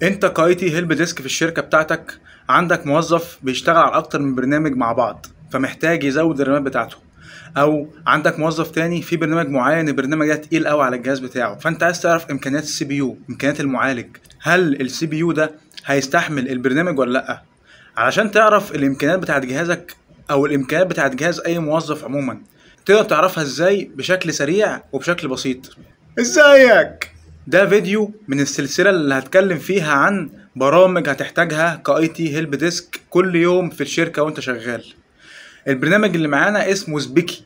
انت كاي تي هيلب ديسك في الشركه بتاعتك، عندك موظف بيشتغل على اكتر من برنامج مع بعض فمحتاج يزود الرامات بتاعته، او عندك موظف تاني في برنامج معين البرنامج ده تقيل قوي على الجهاز بتاعه، فانت عايز تعرف امكانيات السي بي يو، امكانيات المعالج، هل السي بي يو ده هيستحمل البرنامج ولا لا. علشان تعرف الامكانيات بتاعت جهازك او الامكانيات بتاعت جهاز اي موظف عموما، تقدر تعرفها ازاي بشكل سريع وبشكل بسيط. ازيك؟ ده فيديو من السلسلة اللي هتكلم فيها عن برامج هتحتاجها كاي تي هيلب ديسك كل يوم في الشركة وانت شغال. البرنامج اللي معانا اسمه سبيكي.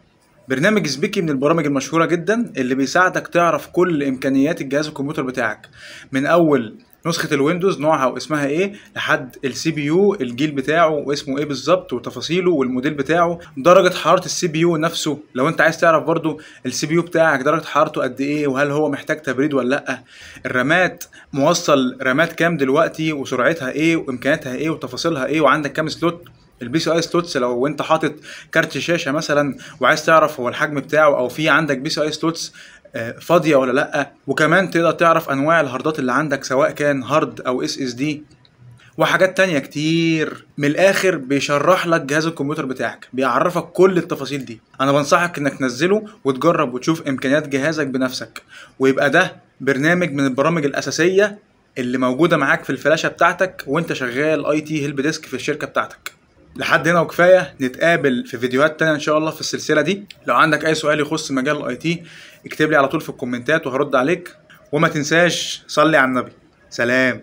برنامج سبيكي من البرامج المشهورة جدا اللي بيساعدك تعرف كل امكانيات الجهاز الكمبيوتر بتاعك، من اول نسخة الويندوز نوعها واسمها ايه، لحد السي بي يو الجيل بتاعه واسمه ايه بالظبط وتفاصيله والموديل بتاعه، درجة حرارة السي بي يو نفسه لو انت عايز تعرف برضو السي بي يو بتاعك درجة حرارته قد ايه وهل هو محتاج تبريد ولا لا، الرامات موصل رامات كام دلوقتي وسرعتها ايه وامكانياتها ايه وتفاصيلها ايه وعندك كام سلوت، البي سي اي سلوتس لو انت حاطط كارت شاشه مثلا وعايز تعرف هو الحجم بتاعه او في عندك بي سي اي سلوتس فاضيه ولا لا، وكمان تقدر تعرف انواع الهاردات اللي عندك سواء كان هارد او اس اس دي وحاجات تانية كتير. من الاخر بيشرح لك جهاز الكمبيوتر بتاعك، بيعرفك كل التفاصيل دي. انا بنصحك انك تنزله وتجرب وتشوف امكانيات جهازك بنفسك، ويبقى ده برنامج من البرامج الاساسيه اللي موجوده معاك في الفلاشه بتاعتك وانت شغال اي تي هيلب ديسك في الشركه بتاعتك. لحد هنا وكفايه، نتقابل في فيديوهات تانية ان شاء الله في السلسله دي. لو عندك اي سؤال يخص مجال الاي تي اكتب لي على طول في الكومنتات وهرد عليك، وما تنساش صلي على النبي. سلام.